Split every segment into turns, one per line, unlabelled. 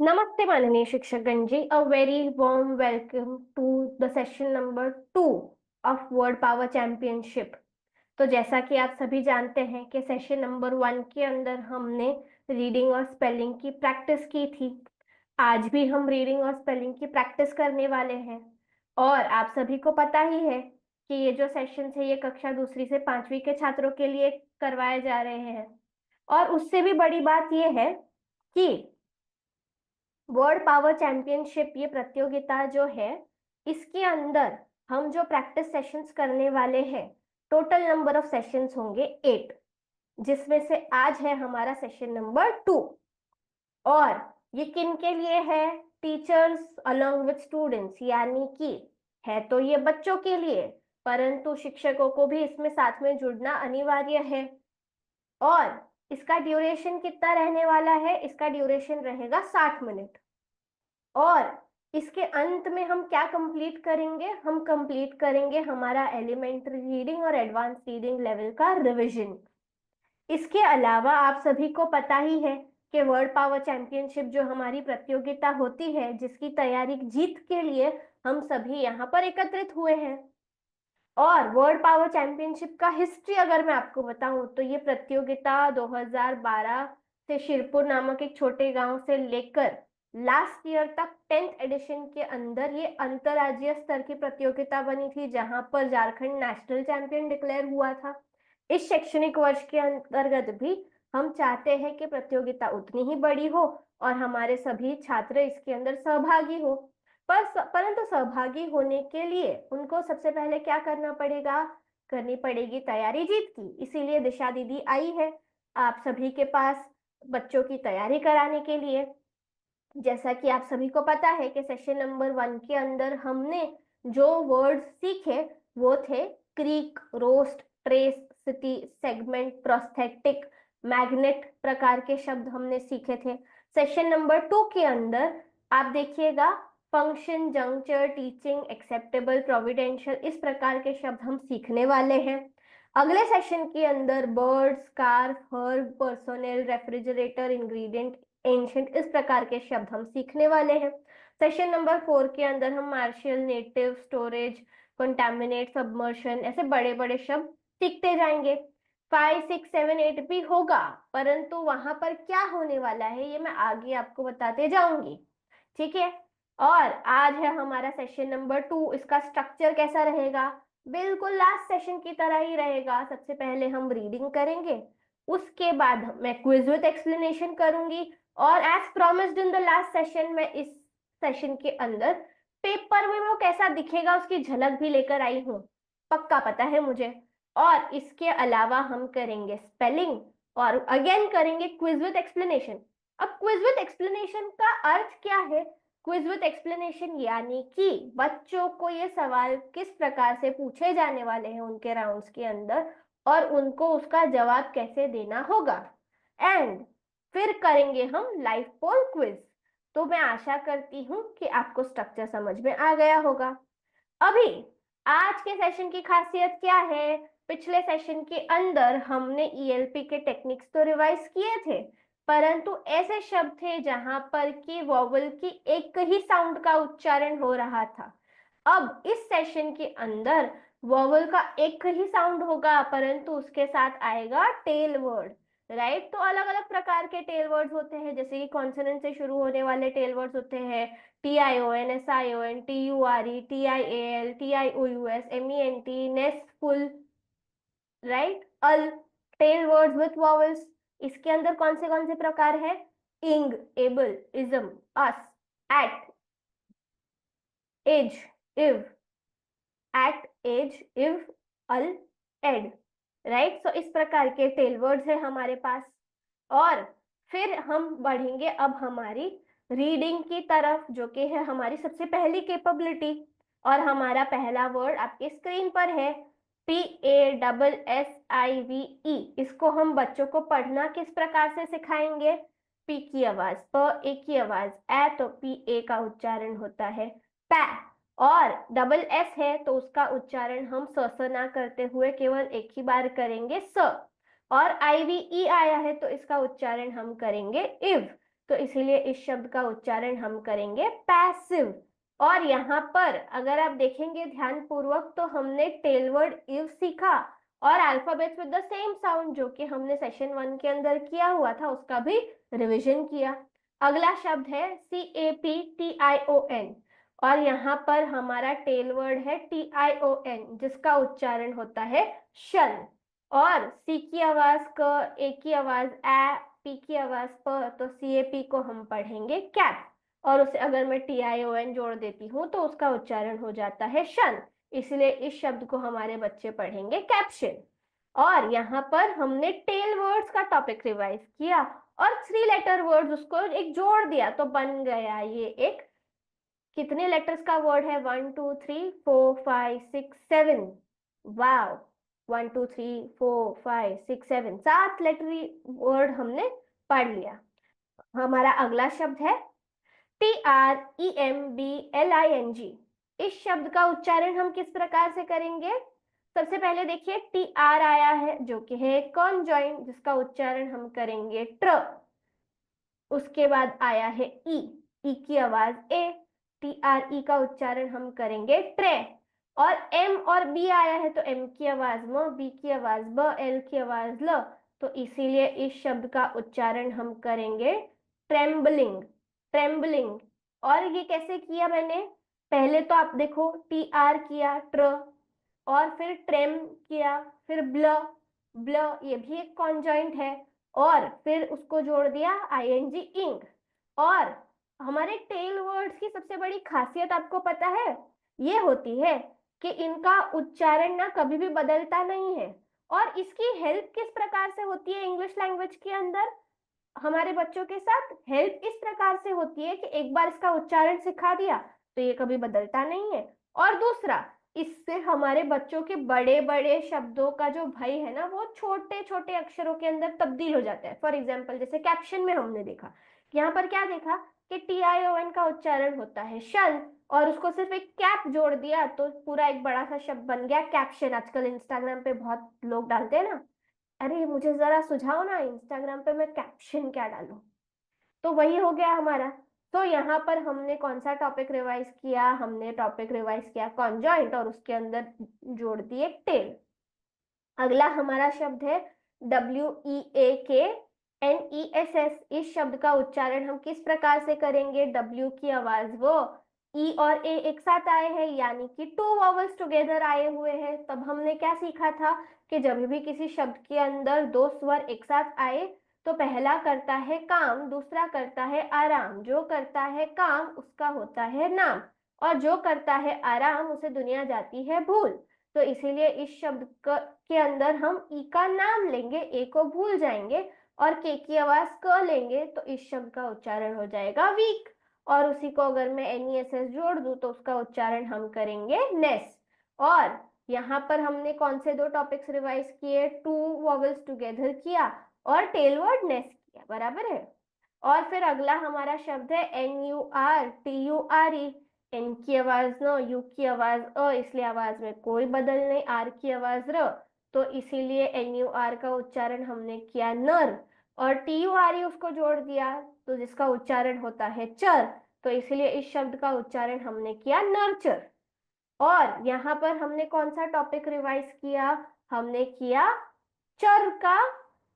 नमस्ते माननीय शिक्षकगण जी, a very warm welcome to the session number 2 of world power championship. तो जैसा कि आप सभी जानते हैं कि सेशन नंबर 1 के अंदर हमने रीडिंग और स्पेलिंग की प्रैक्टिस की थी। आज भी हम रीडिंग और स्पेलिंग की प्रैक्टिस करने वाले हैं। और आप सभी को पता ही है कि ये जो सेशन है ये कक्षा दूसरी से पांचवी के छात्रों के लिए करवाए जा रहे हैं। और उससे भी बड़ी बात यह है कि वर्ल्ड पावर चैंपियनशिप ये प्रतियोगिता जो है, इसके अंदर हम जो प्रैक्टिस सेशंस करने वाले हैं, टोटल नंबर ऑफ सेशंस होंगे 8, जिसमें से आज है हमारा सेशन नंबर 2। और ये किन के लिए है? टीचर्स अलोंग विद स्टूडेंट्स, यानी कि है तो ये बच्चों के लिए, परंतु शिक्षकों को भी इसमें साथ में जुड़ना अनिवार्य है। और इसका ड्यूरेशन कितना रहने वाला है? इसका ड्यूरेशन रहेगा 60 मिनट। और इसके अंत में हम क्या कंप्लीट करेंगे? हम कंप्लीट करेंगे हमारा एलिमेंट्री रीडिंग और एडवांस रीडिंग लेवल का रिवीजन। इसके अलावा आप सभी को पता ही है कि वर्ल्ड पावर चैंपियनशिप जो हमारी प्रतियोगिता होती है, जिसकी तैयारी जीत के लिए हम सभी यहाँ पर एकत्रित हुए हैं। और वर्ल्ड पावर चैंपियनशिप का हिस्ट्री अगर मैं आपको बताऊं तो ये प्रतियोगिता 2012 से शिरपुर नामक एक छोटे गांव से लेकर लास्ट ईयर तक 10th एडिशन के अंदर ये अंतरराज्यीय स्तर की प्रतियोगिता बनी थी, जहां पर झारखंड नेशनल चैंपियन डिक्लेयर हुआ था। इस शैक्षणिक वर्ष के अंतर्गत भी हम चाहते हैं कि प्रतियोगिता उतनी ही बड़ी हो और हमारे सभी छात्र इसके अंदर सहभागी हो। परंतु सहभागी होने के लिए उनको सबसे पहले क्या करना पड़ेगा? करनी पड़ेगी तैयारी जीत की। इसीलिए दिशा दीदी आई है आप सभी के पास बच्चों की तैयारी कराने के लिए। जैसा कि आप सभी को पता है कि सेशन नंबर 1 के अंदर हमने जो वर्ड्स सीखे वो थे creek, roast, trace, city, segment, prosthetic, magnet प्रकार के शब्द हमने सीखे थे। सेशन नंबर 2 के अंदर आप देखिएगा फंक्शन, जंक्चर, टीचिंग, एक्सेप्टेबल, प्रोविडेंशियल, इस प्रकार के शब्द हम सीखने वाले हैं। अगले सेशन के अंदर bird, scarf, herb, personnel, refrigerator, ingredient, ancient, इस प्रकार के शब्द हम सीखने वाले हैं। सेशन नंबर 4 के अंदर हम मार्शियल, नेटिव, स्टोरेज, कंटामिनेट, सबमर्शन, ऐसे बड़े बड़े शब्द सीखते जाएंगे। 5, 6, 7, 8 भी होगा, परंतु वहां पर क्या होने वाला है ये मैं आगे आपको बताते जाऊंगी। ठीक है। और आज है हमारा सेशन नंबर 2। इसका स्ट्रक्चर कैसा रहेगा? बिल्कुल लास्ट सेशन की तरह ही रहेगा। सबसे पहले हम रीडिंग करेंगे, उसके बाद मैं क्विज विद एक्सप्लेनेशन करूंगी। और as promised in the last session, मैं इस सेशन के अंदर पेपर में वो कैसा दिखेगा उसकी झलक भी लेकर आई हूँ, पक्का पता है मुझे। और इसके अलावा हम करेंगे स्पेलिंग और अगेन करेंगे क्विज विद एक्सप्लेनेशन। अब क्विज विद एक्सप्लेनेशन का अर्थ क्या है? क्विज विद एक्सप्लेनेशन यानी कि बच्चों को ये सवाल किस प्रकार से पूछे जाने वाले हैं उनके राउंड्स के अंदर, और उनको उसका जवाब कैसे देना होगा। एंड फिर करेंगे हम लाइव पोल क्विज। तो मैं आशा करती हूँ कि आपको स्ट्रक्चर समझ में आ गया होगा। अभी आज के सेशन की खासियत क्या है? पिछले सेशन के अंदर हमने ईएलपी के टेक्निक्स तो रिवाइज किए थे, परंतु ऐसे शब्द थे जहां पर कि वॉवल की एक ही साउंड का उच्चारण हो रहा था। अब इस सेशन के अंदर वॉवल का एक ही साउंड होगा, परंतु उसके साथ आएगा टेल वर्ड। राइट? तो अलग अलग प्रकार के टेल वर्ड्स होते हैं, जैसे कि कॉन्सोनेंट से शुरू होने वाले टेल वर्ड्स होते हैं TION, SION, TURE, TIAL, TIOUS, MENT, नेस्टफुल, right? Al, tail words with vowels. इसके अंदर कौन से प्रकार है? Ing, able, ism, ous, ate, age, ive, ate, age, ive, al, add. Right? सो इस प्रकार के टेल वर्ड्स है हमारे पास। और फिर हम बढ़ेंगे अब हमारी रीडिंग की तरफ, जो कि है हमारी सबसे पहली कैपेबिलिटी। और हमारा पहला वर्ड आपके स्क्रीन पर है PASSIVE। इसको हम बच्चों को पढ़ना किस प्रकार से सिखाएंगे? पी की आवाज, प, ए की आवाज, ए, तो PA का उच्चारण होता है पै। और डबल एस है तो उसका उच्चारण हम स स ना करते हुए केवल एक ही बार करेंगे स। और IVE आया है तो इसका उच्चारण हम करेंगे इव। तो इसीलिए इस शब्द का उच्चारण हम करेंगे पैसिव। और यहाँ पर अगर आप देखेंगे ध्यान पूर्वक तो हमने टेल वर्ड इव सीखा और alphabets with the same sound जो कि हमने सेशन 1 के अंदर किया हुआ था उसका भी रिवीजन किया। अगला शब्द है CAPTION और यहाँ पर हमारा टेल वर्ड है TION जिसका उच्चारण होता है शन। और सी की आवाज क, ए की आवाज ए, पी की आवाज प, तो CAP को हम पढ़ेंगे कैप और उसे अगर मैं TION जोड़ देती हूँ तो उसका उच्चारण हो जाता है शन। इसलिए इस शब्द को हमारे बच्चे पढ़ेंगे कैप्शन। और यहाँ पर हमने टेल वर्ड्स का टॉपिक रिवाइज किया और 3 लेटर वर्ड्स उसको एक जोड़ दिया तो बन गया ये एक कितने लेटर्स का वर्ड है 1 2 3 4 5 6 7। वाओ 1 2 3 4 5 6 7 7 लेटरी वर्ड हमने पढ़ लिया। हमारा अगला शब्द है TREMBLING। इस शब्द का उच्चारण हम किस प्रकार से करेंगे? सबसे पहले देखिए TR आया है जो कि है कॉन्जॉइंट जिसका उच्चारण हम करेंगे ट्र। उसके बाद आया है ई की आवाज ए, TRE का उच्चारण हम करेंगे ट्रे। और M और B आया है तो M की आवाज म, B की आवाज ब, L की आवाज ल, तो इसीलिए इस शब्द का उच्चारण हम करेंगे ट्रेम्बलिंग, ट्रेम्बलिंग। और ये कैसे किया मैंने? पहले तो आप देखो TR किया ट्र और फिर ट्रेम किया, फिर ब्ल, ब्ल ये भी एक कॉन्जॉइंट है और फिर उसको जोड़ दिया ING इंग। और हमारे टेल वर्ड्स की सबसे बड़ी खासियत आपको पता है ये होती है कि इनका उच्चारण ना कभी भी बदलता नहीं है। और इसकी हेल्प किस प्रकार से होती है इंग्लिश लैंग्वेज के अंदर? हमारे बच्चों के साथ हेल्प इस प्रकार से होती है कि एक बार इसका उच्चारण सिखा दिया तो ये कभी बदलता नहीं है। और दूसरा, इससे हमारे बच्चों के बड़े बड़े शब्दों का जो भय है ना वो छोटे छोटे अक्षरों के अंदर तब्दील हो जाता है। फॉर एग्जाम्पल जैसे कैप्शन में हमने देखा, यहाँ पर क्या देखा कि TION का उच्चारण होता है शन और उसको सिर्फ एक कैप जोड़ दिया तो पूरा एक बड़ा सा शब्द बन गया कैप्शन। आजकल इंस्टाग्राम पे बहुत लोग डालते हैं ना, अरे मुझे जरा सुझाओ ना इंस्टाग्राम पे मैं कैप्शन क्या डालूं, तो वही हो गया हमारा। तो यहाँ पर हमने कौन सा टॉपिक रिवाइज किया? हमने टॉपिक रिवाइज किया कॉन्जॉइंट और उसके अंदर जोड़ दिए टेल। अगला हमारा शब्द है WEAKNESS। इस शब्द का उच्चारण हम किस प्रकार से करेंगे? W की आवाज वो, E और A एक साथ आए हैं यानी कि 2 वॉवल्स टुगेदर आए हुए हैं। तब हमने क्या सीखा था कि जब भी किसी शब्द के अंदर 2 स्वर एक साथ आए तो पहला करता है काम, दूसरा करता है आराम। जो करता है काम उसका होता है नाम और जो करता है आराम उसे दुनिया जाती है भूल। तो इसीलिए इस शब्द के अंदर हम ई का नाम लेंगे, ए को भूल जाएंगे और के की आवाज क लेंगे तो इस शब्द का उच्चारण हो जाएगा वीक। और उसी को अगर मैं NESS जोड़ दूं तो उसका उच्चारण हम करेंगे नेस। और यहाँ पर हमने कौन से 2 टॉपिक्स रिवाइज किए? 2 वॉवल्स टुगेदर किया और टेल वर्ड नेस किया, बराबर है। और फिर अगला हमारा शब्द है NURTURE। एन की आवाज न, यू की आवाज अ, इसलिए आवाज में कोई बदल नहीं, आर की आवाज र, तो इसीलिए NUR का उच्चारण हमने किया नर। और TURE उसको जोड़ दिया तो जिसका उच्चारण होता है चर, तो इसीलिए इस शब्द का उच्चारण हमने किया नर्चर। और यहाँ पर हमने कौन सा टॉपिक रिवाइज किया? हमने किया चर का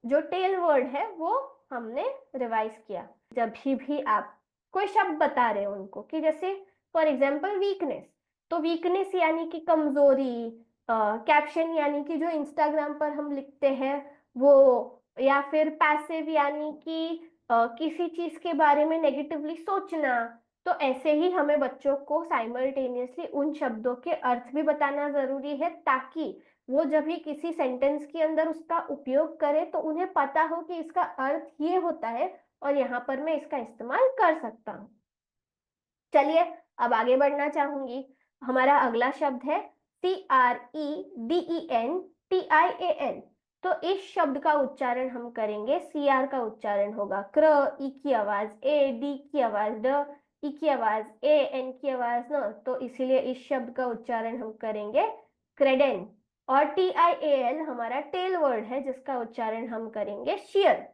जो टेल वर्ड है वो हमने रिवाइज किया। जब भी आप कोई शब्द बता रहे हो उनको कि जैसे फॉर एग्जाम्पल वीकनेस, तो वीकनेस यानी कि कमजोरी, कैप्शन यानी कि जो इंस्टाग्राम पर हम लिखते हैं वो, या फिर पैसिव यानी कि किसी चीज के बारे में नेगेटिवली सोचना। तो ऐसे ही हमें बच्चों को साइमल्टेनियसली उन शब्दों के अर्थ भी बताना जरूरी है ताकि वो जब भी किसी सेंटेंस के अंदर उसका उपयोग करे तो उन्हें पता हो कि इसका अर्थ ये होता है और यहाँ पर मैं इसका इस्तेमाल कर सकता हूँ। चलिए अब आगे बढ़ना चाहूंगी। हमारा अगला शब्द है CREDENTIAN। तो इस शब्द का उच्चारण हम करेंगे, CR का उच्चारण होगा क्र, ई की आवाज ए, डी की आवाज ड, ई की आवाज ए, एन की आवाज न, तो इसीलिए इस शब्द का उच्चारण हम करेंगे क्रेडेन। और TIAL हमारा टेल वर्ड है जिसका उच्चारण हम करेंगे शेयर।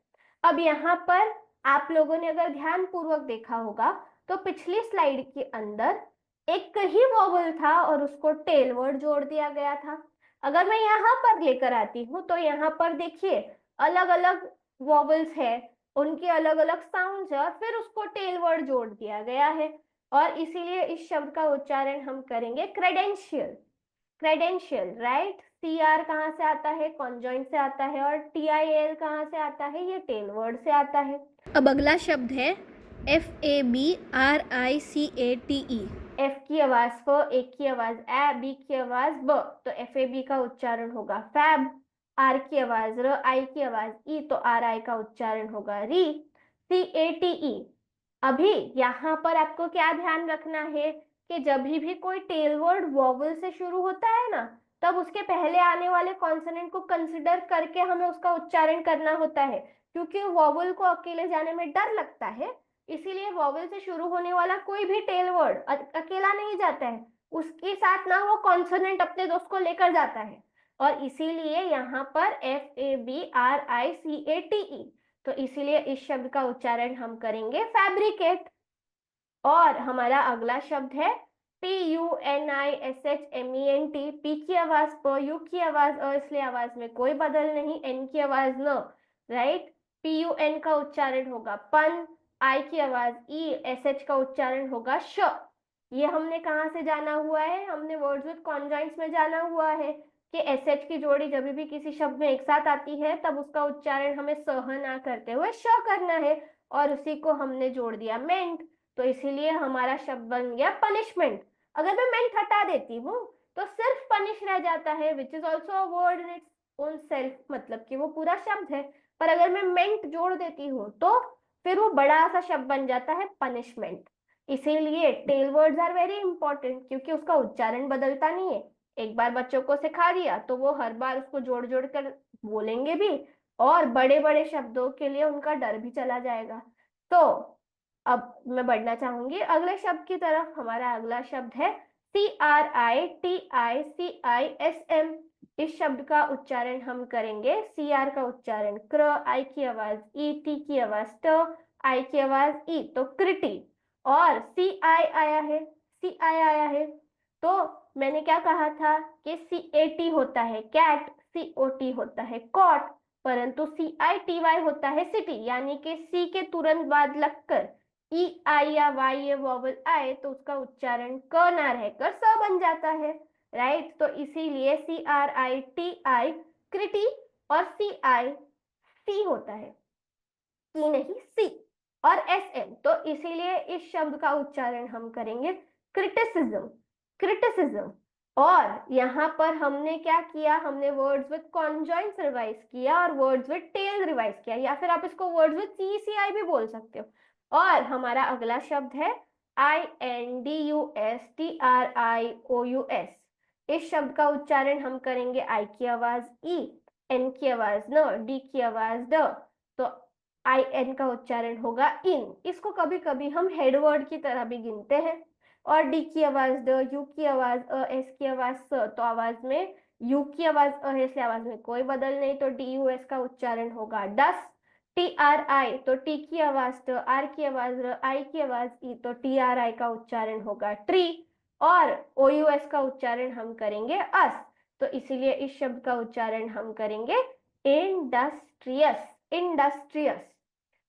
अब यहाँ पर आप लोगों ने अगर ध्यान पूर्वक देखा होगा तो पिछली स्लाइड के अंदर एक ही वॉवल था और उसको टेल वर्ड जोड़ दिया गया था। अगर मैं यहाँ पर लेकर आती हूँ तो यहाँ पर देखिए अलग अलग वॉवल्स है, उनके अलग अलग साउंड्स है और फिर उसको टेल वर्ड जोड़ दिया गया है। और इसीलिए इस शब्द का उच्चारण हम करेंगे credential. Credential, right. C R कहाँ से आता है? कॉन्जॉइंट से आता है। और टी आई एल कहाँ से आता है? ये टेल वर्ड से आता है। अब अगला शब्द है FABRICATE। एफ की आवाज फ, एक की आवाज ए, बी की आवाज ब, तो FAB का उच्चारण होगा फैब। आर की आवाज र, आई की आवाज ई, तो RI का उच्चारण होगा री। CATE। अभी यहाँ पर आपको क्या ध्यान रखना है कि जब भी कोई टेल वर्ड वॉवल से शुरू होता है ना, तब उसके पहले आने वाले कॉन्सोनेंट को कंसिडर करके हमें उसका उच्चारण करना होता है, क्योंकि वॉवल को अकेले जाने में डर लगता है। इसीलिए वॉवल से शुरू होने वाला कोई भी टेल वर्ड अकेला नहीं जाता है, उसके साथ ना वो कॉन्सोनेंट अपने दोस्त को लेकर जाता है। और इसीलिए यहाँ पर FABRICATE। तो इसीलिए इस शब्द का उच्चारण हम करेंगे फैब्रिकेट। और हमारा अगला शब्द है PUNISHMENT। पी की आवाज प, यू की आवाज अ, इसलिए आवाज में कोई बदल नहीं, एन की आवाज न, राइट। PUN का उच्चारण होगा पन, आई की आवाज ई, SH का उच्चारण होगा श। ये हमने कहाँ से जाना हुआ है? हमने वर्ड्स विद कॉन्जॉइंट्स में जाना हुआ है कि SH की जोड़ी जब भी किसी शब्द में एक साथ आती है तब उसका उच्चारण हमें सह ना करते हुए श करना है, और उसी को हमने जोड़ दिया मेंट। तो इसीलिए हमारा शब्द बन गया पनिशमेंट। अगर मैं मेंट हटा देती हूँ तो सिर्फ पनिश रह जाता है, which is also a word in its own self, मतलब कि वो पूरा शब्द है। पर अगर मैं मेंट जोड़ देती हूँ तो फिर वो बड़ा सा शब्द बन जाता है पनिशमेंट। इसीलिए tail words are very important, क्योंकि उसका उच्चारण बदलता नहीं है। एक बार बच्चों को सिखा दिया तो वो हर बार उसको जोड़ जोड़ कर बोलेंगे भी, और बड़े बड़े शब्दों के लिए उनका डर भी चला जाएगा। तो अब मैं बढ़ना चाहूंगी अगले शब्द की तरफ। हमारा अगला शब्द है CRITICISM। इस शब्द का उच्चारण हम करेंगे, CR का उच्चारण क्र, आई की आवाज ई, टी की आवाज ट, आई की आवाज ई, तो क्रिटी। और CI आया है। तो मैंने क्या कहा था कि CAT होता है कैट, COT होता है कॉट, परंतु CITY होता है सिटी, यानी कि सी के तुरंत बाद लगकर ई आई या वाई ये वॉवल आए तो उसका उच्चारण क ना रहकर स बन जाता है, राइट। तो इसीलिए CRITI क्रिटी, और CI होता है, की नहीं सी। और SM, तो इसीलिए इस शब्द का उच्चारण हम करेंगे क्रिटिसिज्म। क्रिटिसिज्म। और यहाँ पर हमने क्या किया? हमने वर्ड्स विद कॉन्जॉइंट्स रिवाइज किया और वर्ड्स विद टेल रिवाइज किया, या फिर आप इसको वर्ड्स विद CCI भी बोल सकते हो। और हमारा अगला शब्द है INDUSTRIOUS। इस शब्द का उच्चारण हम करेंगे आई की आवाज ई, एन की आवाज न, डी की आवाज ड, तो IN का उच्चारण होगा इन। इसको कभी कभी हम हेड वर्ड की तरह भी गिनते हैं। और डी की आवाज ड, यू की आवाज अ, एस की आवाज स, तो आवाज में यू की आवाज अ है इसलिए आवाज में कोई बदल नहीं, तो DUS का उच्चारण होगा डस। TRI, तो टी की आवाज ट, आर की आवाज र, आई की आवाज ई, तो TRI का उच्चारण होगा ट्री। और OUS का उच्चारण हम करेंगे अस। तो इसीलिए इस शब्द का उच्चारण हम करेंगे इंडस्ट्रियस। इंडस्ट्रियस।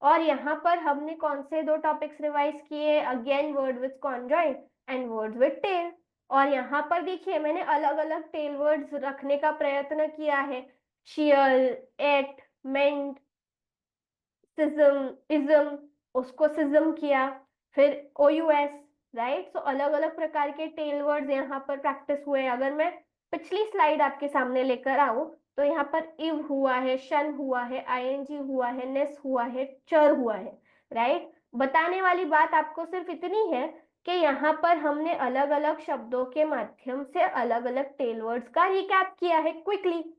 और यहाँ पर हमने कौन से दो टॉपिक्स रिवाइज किए? Again word with conjoint and word with tail. और यहाँ पर देखिए मैंने अलग अलग टेल वर्ड्स रखने का प्रयत्न किया है, शियल, एट, मेंट, सिज्म, इज्म, उसको सिज्म किया, फिर OUS, राइट। सो अलग अलग प्रकार के टेल वर्ड्स यहाँ पर प्रैक्टिस हुए। अगर मैं पिछली स्लाइड आपके सामने लेकर आऊं तो यहाँ पर इव हुआ है, शन हुआ है, ING हुआ है, नेस हुआ है, चर हुआ है, राइट। बताने वाली बात आपको सिर्फ इतनी है कि यहाँ पर हमने अलग अलग शब्दों के माध्यम से अलग अलग टेल वर्ड्स का रिकैप किया है क्विकली,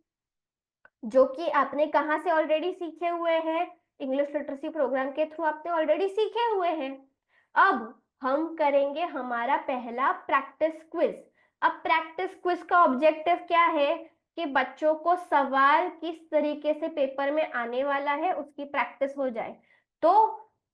जो कि आपने कहाँ से ऑलरेडी सीखे हुए हैं? इंग्लिश लिटरेसी प्रोग्राम के थ्रू आपने ऑलरेडी सीखे हुए हैं। अब हम करेंगे हमारा पहला प्रैक्टिस क्विज। अब प्रैक्टिस क्विज का ऑब्जेक्टिव क्या है कि बच्चों को सवाल किस तरीके से पेपर में आने वाला है उसकी प्रैक्टिस हो जाए। तो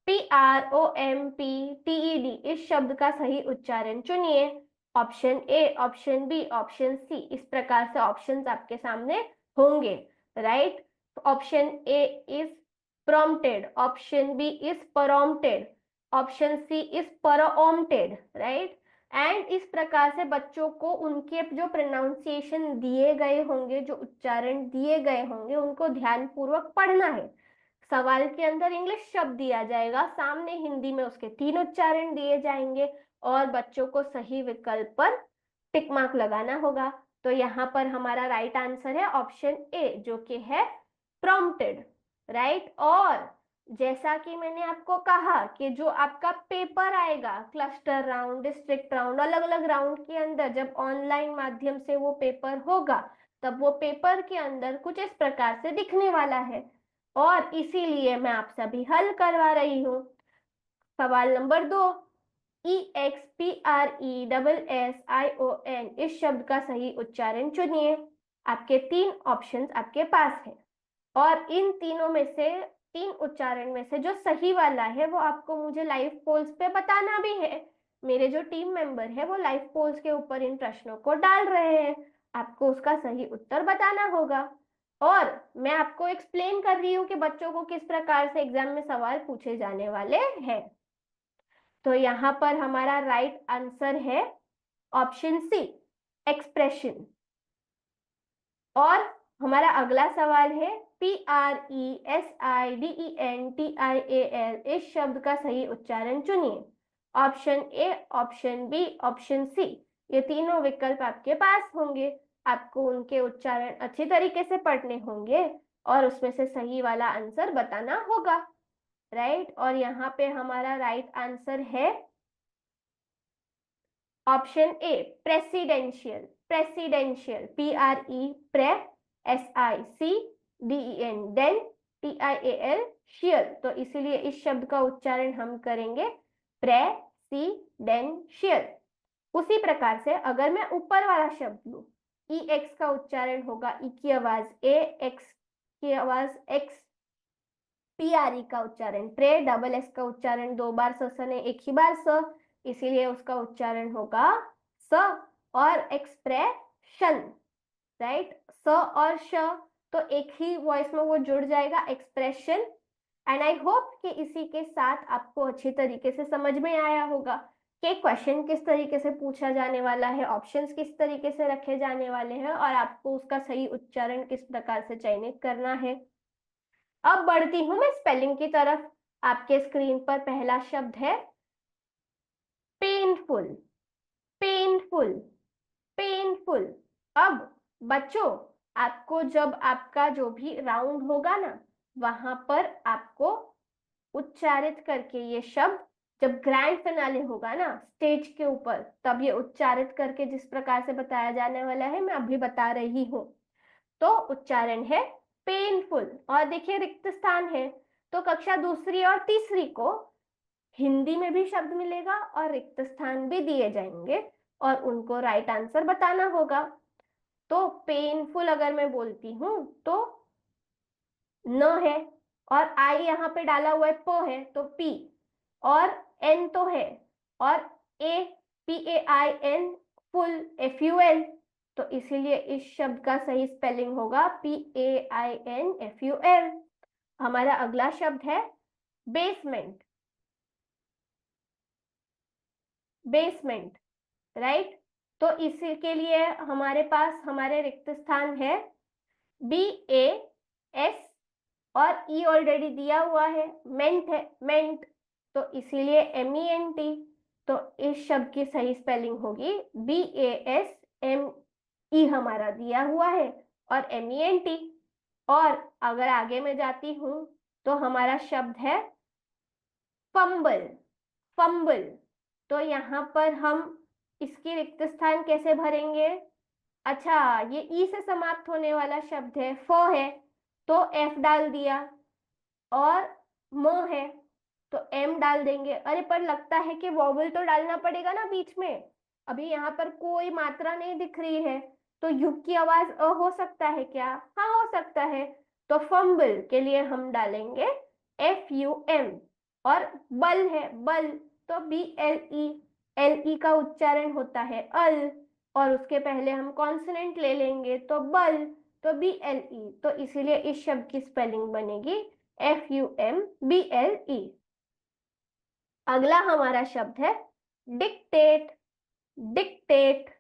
PROMPTED इस शब्द का सही उच्चारण चुनिए। Option A, option B, option C, इस प्रकार से ऑप्शंस आपके सामने होंगे, right. Option A is prompted, option B is prompted, option C is prompted, right. And इस प्रकार से बच्चों को उनके जो प्रोनाउंसिएशन दिए गए होंगे, जो उच्चारण दिए गए होंगे, उनको ध्यान पूर्वक पढ़ना है। सवाल के अंदर इंग्लिश शब्द दिया जाएगा, सामने हिंदी में उसके 3 उच्चारण दिए जाएंगे और बच्चों को सही विकल्प पर टिक मार्क लगाना होगा। तो यहाँ पर हमारा राइट आंसर है ऑप्शन ए, जो कि है प्रॉम्प्टेड, राइट। और जैसा कि मैंने आपको कहा कि जो आपका पेपर आएगा, क्लस्टर राउंड, डिस्ट्रिक्ट राउंड, अलग अलग राउंड के अंदर जब ऑनलाइन माध्यम से वो पेपर होगा, तब वो पेपर के अंदर कुछ इस प्रकार से दिखने वाला है और इसीलिए मैं आप सभी हल करवा रही हूँ। सवाल नंबर 2, EXPRESSION इस शब्द का सही उच्चारण चुनिए। आपके 3 ऑप्शंस आपके पास हैं और इन तीनों में से, 3 उच्चारण में से जो सही वाला है वो आपको मुझे लाइव पोल्स पे बताना भी है। मेरे जो टीम मेंबर है वो लाइव पोल्स के ऊपर इन प्रश्नों को डाल रहे हैं, आपको उसका सही उत्तर बताना होगा। और मैं आपको एक्सप्लेन कर रही हूँ कि बच्चों को किस प्रकार से एग्जाम में सवाल पूछे जाने वाले हैं। तो यहाँ पर हमारा राइट आंसर है ऑप्शन सी, एक्सप्रेशन। और हमारा अगला सवाल है PRESIDENTIAL इस शब्द का सही उच्चारण चुनिए। Option A, option B, option C, ये तीनों विकल्प आपके पास होंगे। आपको उनके उच्चारण अच्छी तरीके से पढ़ने होंगे और उसमें से सही वाला आंसर बताना होगा, राइट। और यहाँ पे हमारा राइट आंसर है option A, presidential. Presidential, PRESICDEN, then TIAL, शियल। तो इसीलिए इस शब्द का उच्चारण हम करेंगे प्रेसिडेंशियल। उसी प्रकार से अगर मैं ऊपर वाला शब्द लू, EX का उच्चारण होगा ई की आवाज ए, एक्स की आवाज एक्स, PRE का उच्चारण प्रे, डबल एस का उच्चारण 2 बार स ने, एक ही बार स, इसीलिए उसका उच्चारण होगा स। और एक्सप्रेशन, राइट, स और श तो एक ही वॉइस में वो जुड़ जाएगा, एक्सप्रेशन। एंड आई होप कि इसी के साथ आपको अच्छी तरीके से समझ में आया होगा कि क्वेश्चन किस तरीके से पूछा जाने वाला है, ऑप्शंस किस तरीके से रखे जाने वाले हैं और आपको उसका सही उच्चारण किस प्रकार से चयनित करना है। अब बढ़ती हूं मैं स्पेलिंग की तरफ। आपके स्क्रीन पर पहला शब्द है पेनफुल। Painful, painful. अब बच्चों, आपको जब आपका जो भी राउंड होगा ना, वहां पर आपको उच्चारित करके ये शब्द, जब ग्रैंड फिनाले होगा ना स्टेज के ऊपर, तब ये उच्चारित करके जिस प्रकार से बताया जाने वाला है मैं अभी बता रही हूँ। तो उच्चारण है पेनफुल। और देखिए रिक्त स्थान है, तो कक्षा दूसरी और तीसरी को हिंदी में भी शब्द मिलेगा और रिक्त स्थान भी दिए जाएंगे और उनको राइट आंसर बताना होगा। तो पेनफुल अगर मैं बोलती हूं तो न है, और आई यहाँ पे डाला हुआ है, प है तो पी, और एन तो है, और ए, PAIN, फुल, FUL। तो इसीलिए इस शब्द का सही स्पेलिंग होगा PAINFUL। हमारा अगला शब्द है बेसमेंट। Basement, right. तो इसी के लिए हमारे पास हमारे रिक्त स्थान है BAS और ई ऑलरेडी दिया हुआ है, मेंट है, मेंट, तो इसीलिए MENT। तो इस शब्द की सही स्पेलिंग होगी BASME, हमारा दिया हुआ है, और MENT। और अगर आगे मैं जाती हूं तो हमारा शब्द है फंबल। फंबल, तो यहाँ पर हम इसकी रिक्त स्थान कैसे भरेंगे? अच्छा, ये ई से समाप्त होने वाला शब्द है, फ है तो F डाल दिया, और म है तो M डाल देंगे। अरे पर लगता है कि वॉवल तो डालना पड़ेगा ना बीच में, अभी यहाँ पर कोई मात्रा नहीं दिख रही है, तो यू की आवाज अ हो सकता है क्या? हाँ हो सकता है। तो फंबल के लिए हम डालेंगे FUM। और बल है बल, तो BLE, LE का उच्चारण होता है अल, और उसके पहले हम कॉन्सोनेंट ले लेंगे तो बल, तो BLE, तो इसीलिए इस शब्द की स्पेलिंग बनेगी FUMBLE। अगला हमारा शब्द है डिक्टेट, डिक्टेट,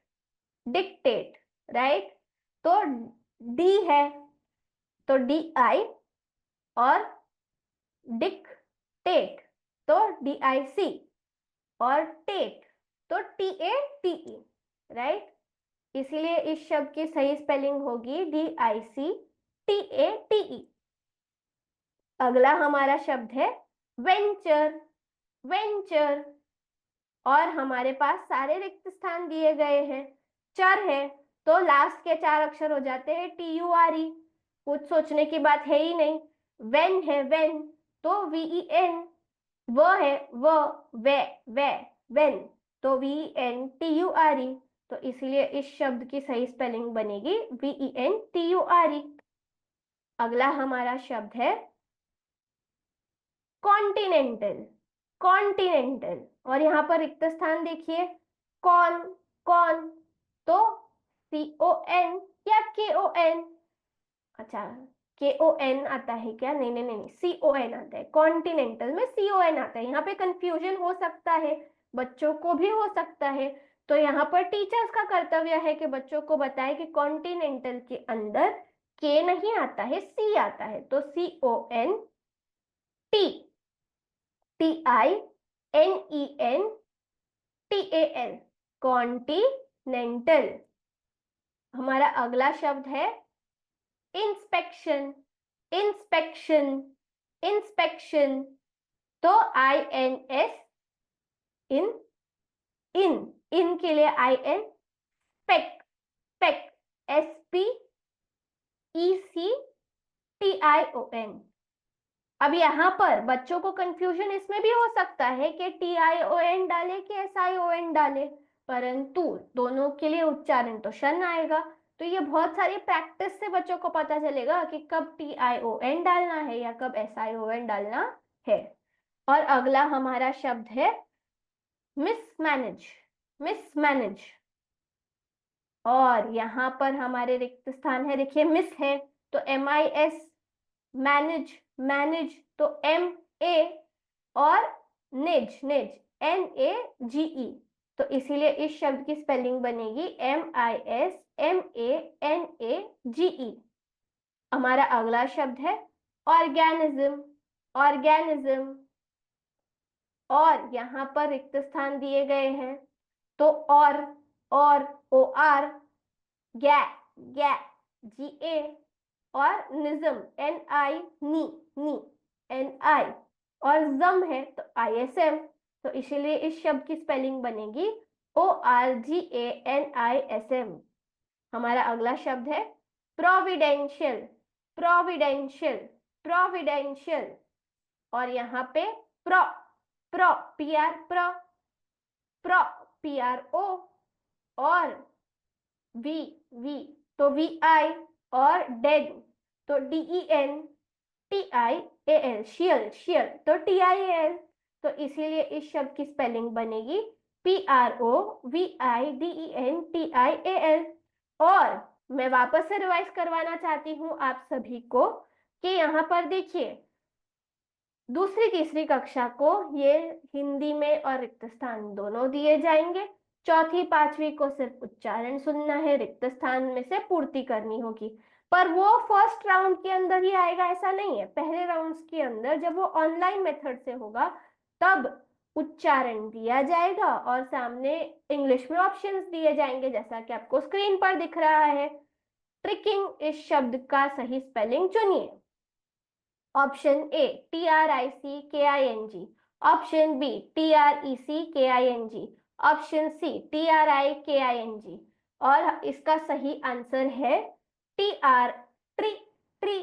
डिक्टेट, राइट। तो डी है तो DI, और डिक्टेट तो DIC, और टेट तो TATE, राइट। इसीलिए इस शब्द की सही स्पेलिंग होगी DICTATE। अगला हमारा शब्द है वेंचर, वेंचर, और हमारे पास सारे रिक्त स्थान दिए गए हैं, चर है, तो लास्ट के 4 अक्षर हो जाते हैं TURE, कुछ सोचने की बात है ही नहीं। वेन है वेन, तो VEN, व है वे, वेन, तो VENTURE, तो इसीलिए इस शब्द की सही स्पेलिंग बनेगी VENTURE। अगला हमारा शब्द है कॉन्टिनेंटल, कॉन्टिनेंटल, और यहाँ पर रिक्त स्थान देखिए, कौन, कौन, तो CON या KON, अच्छा KON आता है क्या, नहीं नहीं नहीं, CON आता है, कॉन्टिनेंटल में CON आता है। यहाँ पे कंफ्यूजन हो सकता है, बच्चों को भी हो सकता है, तो यहाँ पर टीचर्स का कर्तव्य है कि बच्चों को बताए कि कॉन्टिनेंटल के अंदर K नहीं आता है, C आता है, तो CONTINENTAL, कॉन्टिनेंटल। हमारा अगला शब्द है इंस्पेक्शन, इंस्पेक्शन, इंस्पेक्शन, तो INS, इन, इन के लिए IN, स्पेक, स्पेक, SPECTION। अब यहाँ पर बच्चों को कंफ्यूजन इसमें भी हो सकता है कि TION डाले कि SION डाले, परंतु दोनों के लिए उच्चारण तो शन आएगा, तो ये बहुत सारी प्रैक्टिस से बच्चों को पता चलेगा कि कब TION डालना है या कब SION डालना है। और अगला हमारा शब्द है मिसमैनेज, मिसमैनेज, और यहाँ पर हमारे रिक्त स्थान है, देखिए मिस है तो MIS, मैनेज, मैनेज तो MA, और नेज, नेज NAGE, तो इसीलिए इस शब्द की स्पेलिंग बनेगी MISMANAGE। हमारा अगला शब्द है ऑर्गेनिज्म, ऑर्गेनिज्म, और यहाँ पर रिक्त स्थान दिए गए हैं, तो और OR, गै, गै GA, और निज्म NI, नी, नी NI, और जम है तो ISM, तो इसीलिए इस शब्द की स्पेलिंग बनेगी ORGANISM। हमारा अगला शब्द है प्रोविडेंशियल, प्रोविडेंशियल, प्रोविडेंशियल, और यहाँ पे pro, pro PR, pro, pro PRO, और वी तो VI, और डेन तो DENTIAL, शियल, शियल तो TIAL, तो इसीलिए इस शब्द की स्पेलिंग बनेगी PROVIDENTIAL। और मैं वापस से रिवाइज करवाना चाहती हूँ आप सभी को कि यहाँ पर देखिए दूसरी तीसरी कक्षा को ये हिंदी में और रिक्त स्थान दोनों दिए जाएंगे, चौथी पांचवी को सिर्फ उच्चारण सुनना है, रिक्त स्थान में से पूर्ति करनी होगी, पर वो फर्स्ट राउंड के अंदर ही आएगा ऐसा नहीं है, पहले राउंड्स के अंदर जब वो ऑनलाइन मेथड से होगा तब उच्चारण दिया जाएगा और सामने इंग्लिश में ऑप्शंस दिए जाएंगे जैसा कि आपको स्क्रीन पर दिख रहा है। ट्रिकिंग इस शब्द का सही स्पेलिंग चुनिए। Option A TRICKING, option B TRECKING, option C TRIKING, और इसका सही आंसर है TR, tree, tree,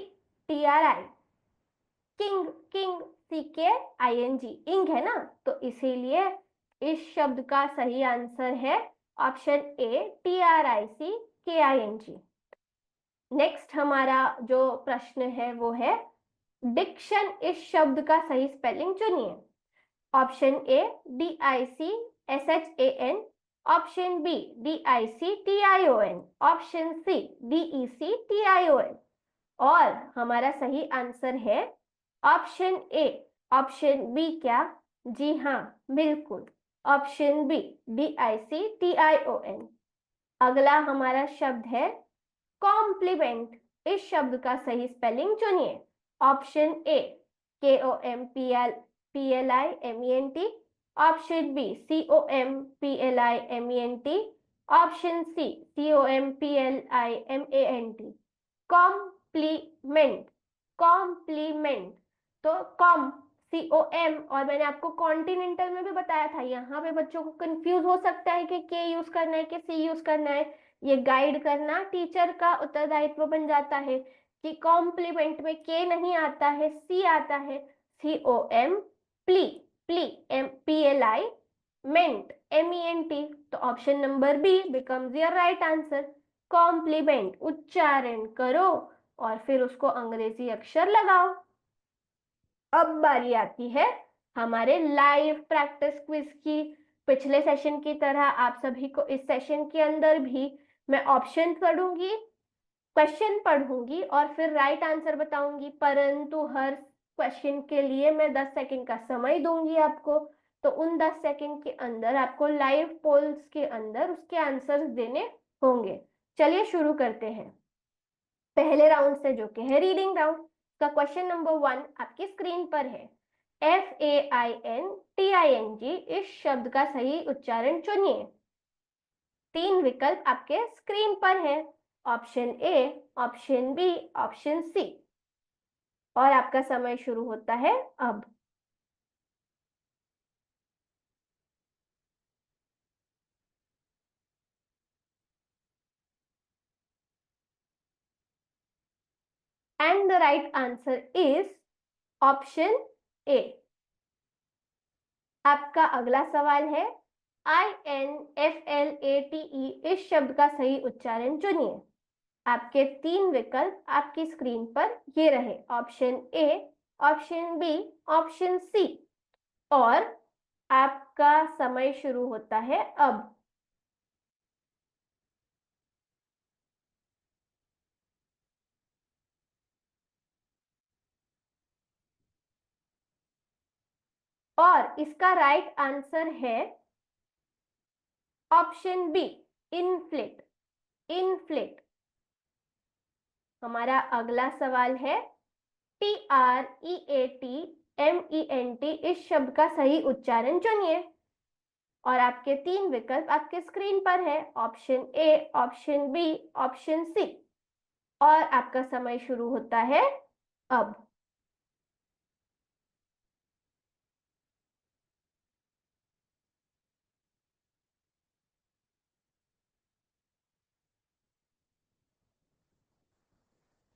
TRI, king, king CKING, इंग है ना, तो इसीलिए इस शब्द का सही आंसर है ऑप्शन A TRICKING। नेक्स्ट हमारा जो प्रश्न है वो है डिक्शन इस शब्द का सही स्पेलिंग चुनिए। Option A DICSHAN, option B DICTION, option C DECTION। और हमारा सही आंसर है ऑप्शन ए। ऑप्शन बी क्या? जी हाँ, बिल्कुल, ऑप्शन बी DICTION। अगला हमारा शब्द है कॉम्प्लीमेंट। इस शब्द का सही स्पेलिंग चुनिए। Option A KOMPLIMENT, option B COMPLIMENT, option C COMPLIMANT। Compliment, compliment. तो COM, और मैंने आपको कॉन्टिनेंटल में भी बताया था, यहाँ पे बच्चों को कंफ्यूज हो सकता है कि के यूज करना है कि सी यूज करना है। ये गाइड करना टीचर का उत्तरदायित्व बन जाता है कि कॉम्प्लीमेंट में के नहीं आता है, सी आता है। COM, प्ली, प्ली, PLI, मेंट, MENT। तो option number B becomes your right answer. Compliment उच्चारण करो और फिर उसको अंग्रेजी अक्षर लगाओ। अब बारी आती है हमारे लाइव प्रैक्टिस क्विज की। पिछले सेशन की तरह आप सभी को इस सेशन के अंदर भी मैं ऑप्शन पढ़ूंगी, क्वेश्चन पढ़ूंगी और फिर राइट आंसर बताऊंगी, परंतु हर क्वेश्चन के लिए मैं 10 सेकंड का समय दूंगी आपको। तो उन 10 सेकंड के अंदर आपको लाइव पोल्स के अंदर उसके आंसर्स देने होंगे। चलिए शुरू करते हैं पहले राउंड से, जो कि है रीडिंग राउंड का। क्वेश्चन नंबर 1 आपकी स्क्रीन पर है। FAINTING, इस शब्द का सही उच्चारण चुनिए। 3 विकल्प आपके स्क्रीन पर है, option A, option B, option C. और आपका समय शुरू होता है अब। And the right answer is option A. आपका अगला सवाल है INFLATE, इस शब्द का सही उच्चारण चुनिए। आपके 3 विकल्प आपकी स्क्रीन पर ये रहे, option A, option B, option C. और आपका समय शुरू होता है अब। और इसका राइट आंसर है ऑप्शन बी, इनफ्लेट, इनफ्लेट। हमारा अगला सवाल है TREATMENT, इस शब्द का सही उच्चारण चुनिए। और आपके 3 विकल्प आपके स्क्रीन पर है, option A, option B, option C. और आपका समय शुरू होता है अब।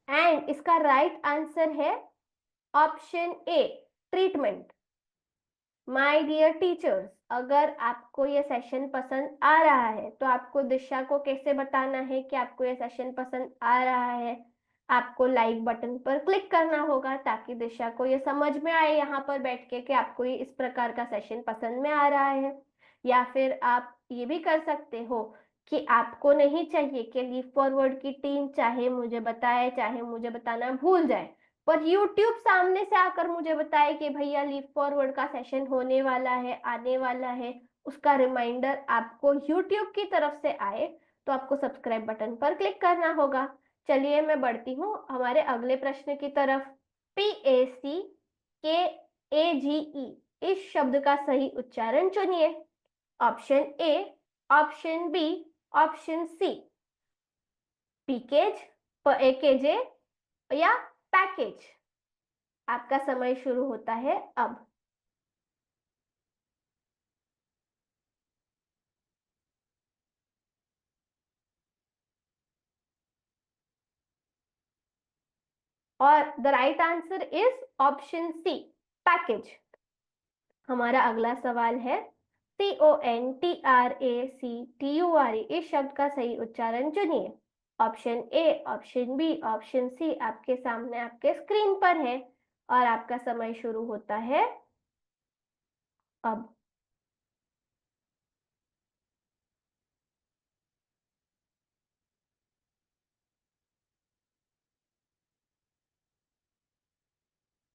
एंड इसका राइट आंसर है option A, treatment. My dear teachers, अगर आपको ये सेशन पसंद आ रहा है तो आपको दिशा को कैसे बताना है कि आपको ये सेशन पसंद आ रहा है? आपको लाइक बटन पर क्लिक करना होगा ताकि दिशा को ये समझ में आए यहाँ पर बैठ के कि आपको ये इस प्रकार का सेशन पसंद में आ रहा है। या फिर आप ये भी कर सकते हो कि आपको नहीं चाहिए कि लीप फॉरवर्ड की टीम चाहे मुझे बताए चाहे मुझे बताना भूल जाए, पर YouTube सामने से आकर मुझे बताए कि भैया लीप फॉरवर्ड का सेशन होने वाला है, आने वाला है, उसका रिमाइंडर आपको YouTube की तरफ से आए, तो आपको सब्सक्राइब बटन पर क्लिक करना होगा। चलिए मैं बढ़ती हूँ हमारे अगले प्रश्न की तरफ। PACKAGE, इस शब्द का सही उच्चारण चुनिए। Option A, option B, option C. पीकेज, एकेजे या पैकेज। आपका समय शुरू होता है अब। और the right answer is option C, package. हमारा अगला सवाल है CONTRACTURE, इस शब्द का सही उच्चारण चुनिए। Option A, option B, option C आपके सामने आपके स्क्रीन पर है। और आपका समय शुरू होता है अब।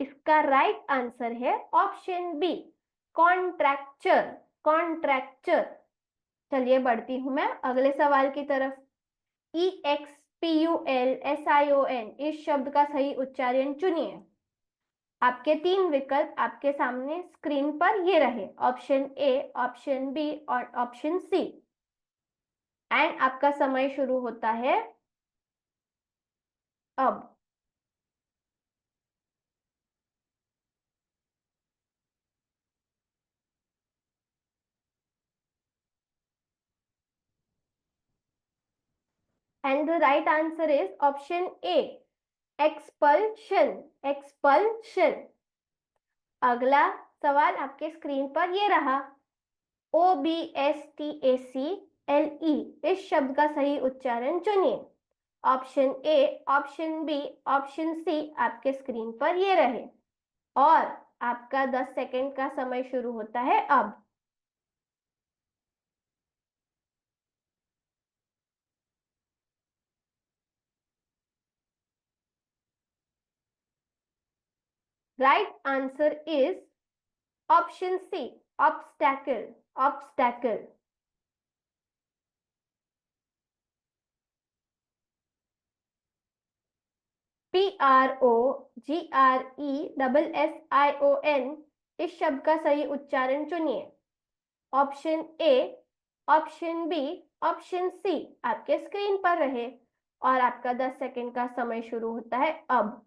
इसका राइट आंसर है ऑप्शन बी, कॉन्ट्रैक्चर। कॉन्ट्रैक्चर। चलिए बढ़ती हूं मैं अगले सवाल की तरफ। EXPULSION इस शब्द का सही उच्चारण चुनिए। आपके तीन विकल्प आपके सामने स्क्रीन पर ये रहे, ऑप्शन ए, ऑप्शन बी और ऑप्शन सी। एंड आपका समय शुरू होता है अब। And the right answer is option A, expulsion. Expulsion. अगला सवाल आपके स्क्रीन पर ये रहा, OBSTACLE इस शब्द का सही उच्चारण चुनिए। Option A, option B, option C आपके स्क्रीन पर ये रहे और आपका 10 सेकंड का समय शुरू होता है अब। Right answer is option C, obstacle. Obstacle. PROGRESSION इस शब्द का सही उच्चारण चुनिए। Option A, option B, option C आपके स्क्रीन पर रहे और आपका 10 सेकंड का समय शुरू होता है अब।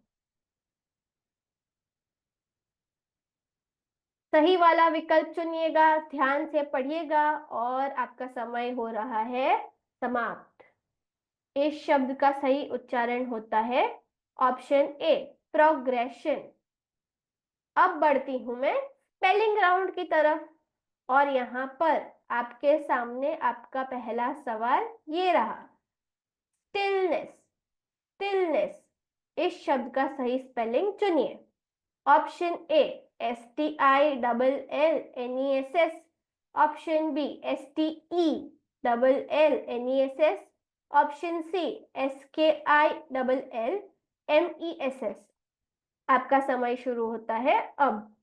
सही वाला विकल्प चुनिएगा, ध्यान से पढ़िएगा और आपका समय हो रहा है समाप्त। इस शब्द का सही उच्चारण होता है ऑप्शन ए, प्रोग्रेशन। अब बढ़ती हूं मैं स्पेलिंग राउंड की तरफ और यहाँ पर आपके सामने आपका पहला सवाल ये रहा, स्टिलनेस। स्टिलनेस इस शब्द का सही स्पेलिंग चुनिए। Option A, STILLNESS। Option B, STELLNESS। Option C, SKILLMESS। आपका समय शुरू होता है अब।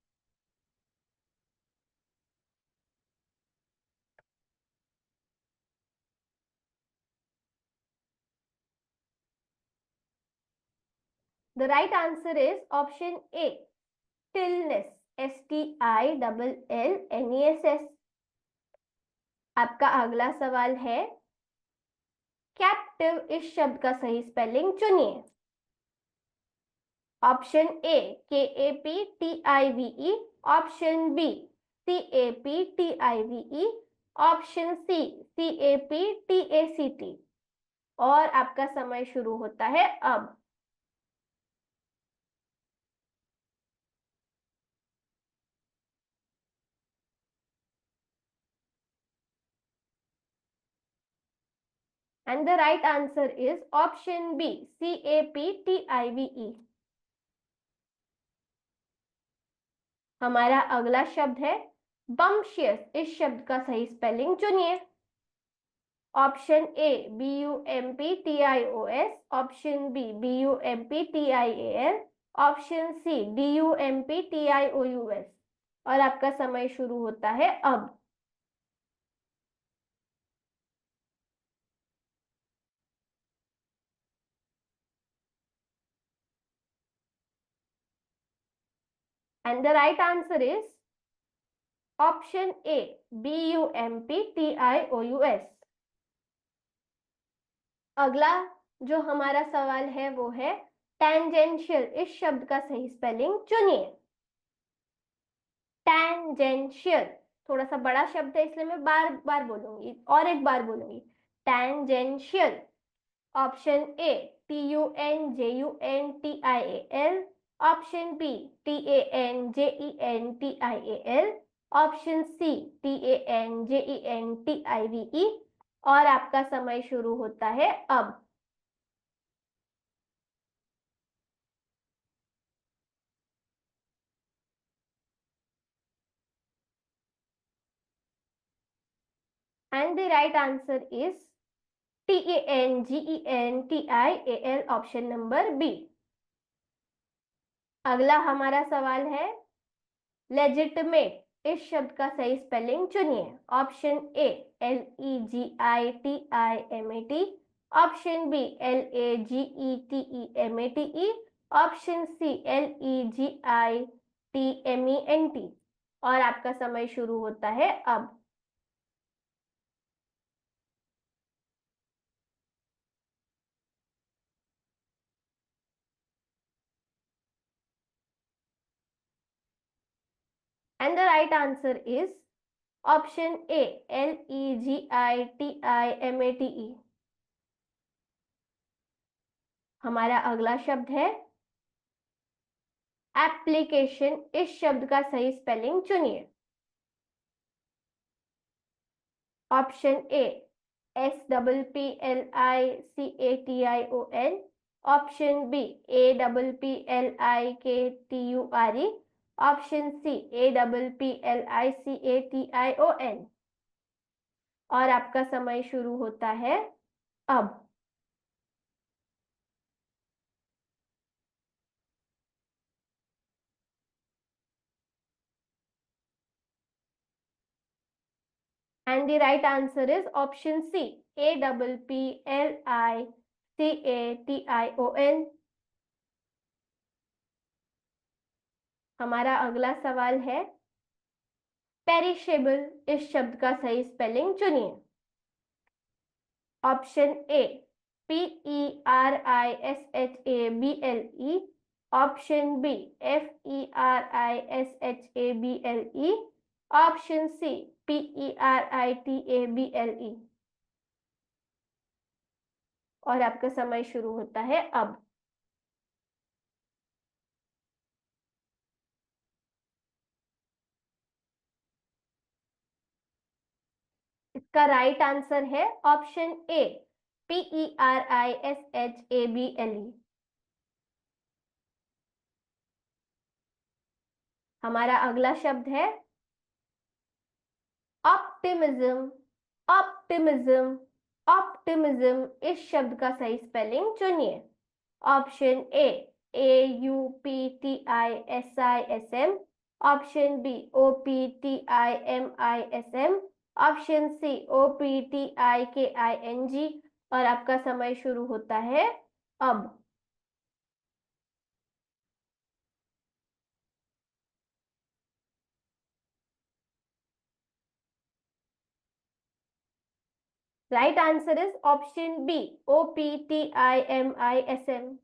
The right answer is option A, stillness. STILLNESS। आपका अगला सवाल है, कैप्टिव इस शब्द का सही स्पेलिंग चुनिए। Option A, KAPTIVE। Option B, CAPTIVE। Option C, CAPTACT। और आपका समय शुरू होता है अब। And the right answer is option B, CAPTIVE। हमारा अगला शब्द है बम्शियस इस शब्द का सही स्पेलिंग चुनिए। Option A, BUMPTIOS। Option B, BUMPTIAL। Option C, DUMPTIOUS। और आपका समय शुरू होता है अब। And the right answer is option A, BUMPTIOUS। अगला जो हमारा सवाल है वो है टेंजेंशियल इस शब्द का सही स्पेलिंग चुनिए। टेंजेंशियल थोड़ा सा बड़ा शब्द है इसलिए मैं बार बार बोलूंगी और एक बार बोलूंगी, tangential. Option A, TUNJUNTIAL। Option B, TANJENTIAL। Option C, TANJENTIVE। और आपका समय शुरू होता है अब। And the right answer is TANGENTIAL, option number B. अगला हमारा सवाल है लेजिटिमेट, इस शब्द का सही स्पेलिंग चुनिए। Option A LEGITIMAT, option B LAGETEMATE, option C LEGITMENT। और आपका समय शुरू होता है अब। And the right answer is option A LEGITIMATE। हमारा अगला शब्द है एप्लीकेशन, इस शब्द का सही स्पेलिंग चुनिए। Option A SPPLICATION, option B APPLIKTURE, option C APPLICATION। और आपका समय शुरू होता है अब। And the right answer is option C APPLICATION। हमारा अगला सवाल है पेरिशेबल, इस शब्द का सही स्पेलिंग चुनिए। Option A PERISHABLE, option B FERISHABLE, option C PERITABLE। और आपका समय शुरू होता है अब। इसका राइट आंसर है ऑप्शन ए PERISHABLE। हमारा अगला शब्द है ऑप्टिमिज्म, ऑप्टिमिज्म, ऑप्टिमिज्म, इस शब्द का सही स्पेलिंग चुनिए। Option A AUPTISISM, option B OPTIMISM, option C OPTIKING। और आपका समय शुरू होता है अब। Right answer is option B OPTIMISM।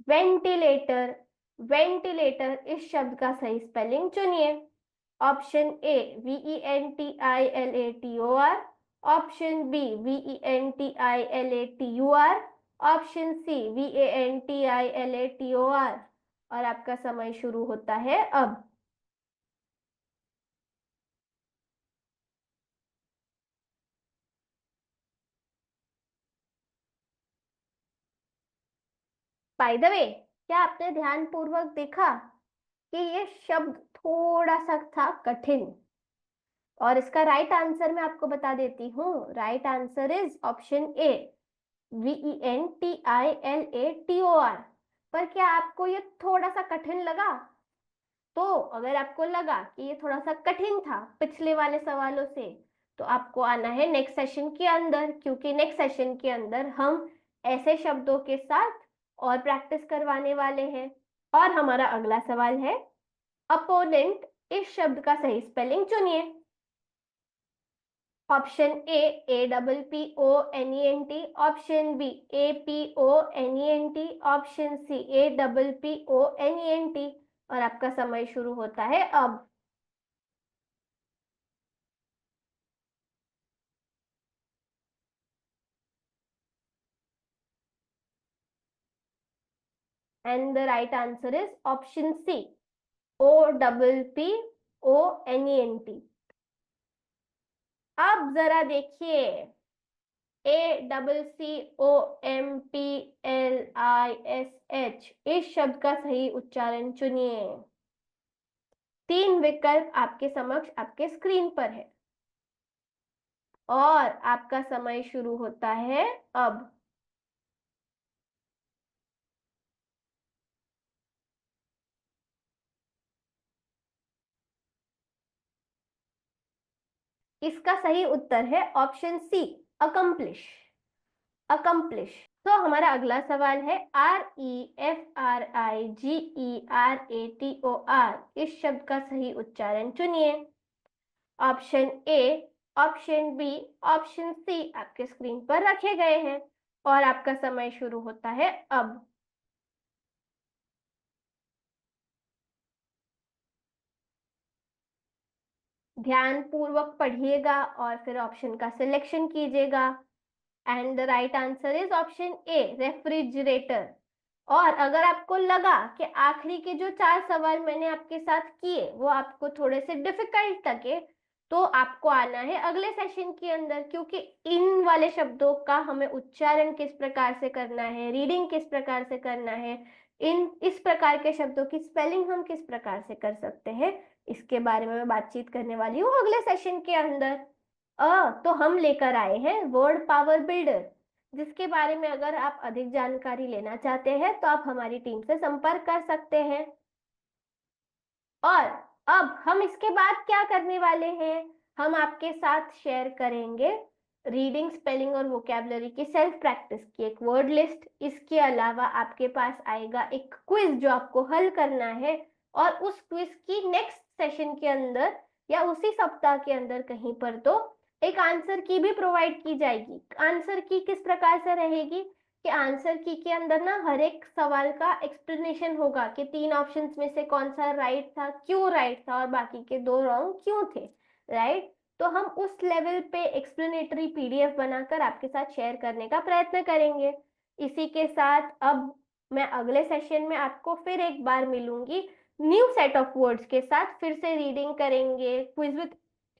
Ventilator, ventilator, इस शब्द का सही स्पेलिंग चुनिए। Option A VENTILATOR, option B VENTILATUR, option C VANTILATOR। और आपका समय शुरू होता है अब। बाय द वे, क्या आपने ध्यान पूर्वक देखा कि ये शब्द थोड़ा सा था कठिन? और इसका राइट आंसर मैं आपको बता देती हूँ। Right answer is option A VENTILATOR। पर क्या आपको ये थोड़ा सा कठिन लगा? तो अगर आपको लगा कि ये थोड़ा सा कठिन था पिछले वाले सवालों से, तो आपको आना है नेक्स्ट सेशन के अंदर, क्योंकि नेक्स्ट सेशन के अंदर हम ऐसे शब्दों के साथ और प्रैक्टिस करवाने वाले हैं। और हमारा अगला सवाल है अपोनेंट, इस शब्द का सही स्पेलिंग चुनिए। Option A APPONENT, option B APONENT, option C APPONENT। और आपका समय शुरू होता है अब। And the right answer is option C OPPONENT। अब जरा देखिए ACCOMPLISH, इस शब्द का सही उच्चारण चुनिए। 3 विकल्प आपके समक्ष आपके स्क्रीन पर है और आपका समय शुरू होता है अब। इसका सही उत्तर है ऑप्शन सी, अकम्प्लिश। अकम्प्लिश। तो हमारा अगला सवाल है REFRIGERATOR, इस शब्द का सही उच्चारण चुनिए। Option A, option B, option C आपके स्क्रीन पर रखे गए हैं और आपका समय शुरू होता है अब। ध्यान पूर्वक पढ़िएगा और फिर ऑप्शन का सिलेक्शन कीजिएगा। And the right answer is option A, refrigerator. और अगर आपको लगा कि आखिरी के जो 4 सवाल मैंने आपके साथ किए वो आपको थोड़े से डिफिकल्ट लगे, तो आपको आना है अगले सेशन के अंदर, क्योंकि इन वाले शब्दों का हमें उच्चारण किस प्रकार से करना है, रीडिंग किस प्रकार से करना है, इस प्रकार के शब्दों की स्पेलिंग हम किस प्रकार से कर सकते हैं, इसके बारे में मैं बातचीत करने वाली हूँ अगले सेशन के अंदर। तो हम लेकर आए हैं वर्ड पावर बिल्डर, जिसके बारे में अगर आप अधिक जानकारी लेना चाहते हैं तो आप हमारी टीम से संपर्क कर सकते हैं। और अब हम इसके बाद क्या करने वाले हैं, हम आपके साथ शेयर करेंगे रीडिंग, स्पेलिंग और वोकैबुलरी की सेल्फ प्रैक्टिस की एक वर्ड लिस्ट। इसके अलावा आपके पास आएगा एक क्विज जो आपको हल करना है, और उस क्विज की नेक्स्ट सेशन के अंदर या उसी सप्ताह के अंदर कहीं पर तो एक आंसर की भी प्रोवाइड की जाएगी। आंसर की किस प्रकार से रहेगी कि आंसर की के अंदर ना हर एक सवाल का एक्सप्लेनेशन होगा कि 3 ऑप्शंस में से कौन सा राइट था, क्यों राइट था और बाकी के 2 रॉन्ग क्यों थे, राइट। तो हम उस लेवल पे एक्सप्लेनेटरी पीडीएफ बनाकर आपके साथ शेयर करने का प्रयत्न करेंगे। इसी के साथ अब मैं अगले सेशन में आपको फिर एक बार मिलूंगी न्यू सेट ऑफ वर्ड्स के साथ। फिर से रीडिंग करेंगे, क्विज विद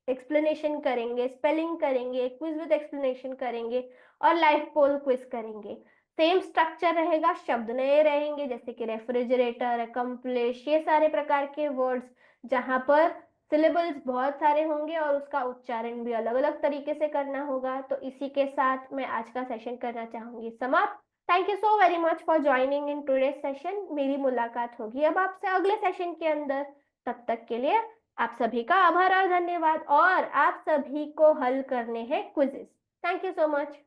एक्सप्लेनेशन करेंगे, स्पेलिंग करेंगे, क्विज विद एक्सप्लेनेशन करेंगे और लाइव पोल क्विज करेंगे। सेम स्ट्रक्चर रहेगा, शब्द नए रहेंगे जैसे कि रेफ्रिजरेटर, अकम्प्लिश, ये सारे प्रकार के वर्ड्स जहां पर सिलेबल्स बहुत सारे होंगे और उसका उच्चारण भी अलग अलग तरीके से करना होगा। तो इसी के साथ मैं आज का सेशन करना चाहूंगी समाप्त। Thank you so very much for joining in today's session. मेरी मुलाकात होगी अब आपसे अगले सेशन के अंदर। तब तक के लिए आप सभी का आभार और धन्यवाद, और आप सभी को हल करने हैं quizzes. Thank you so much.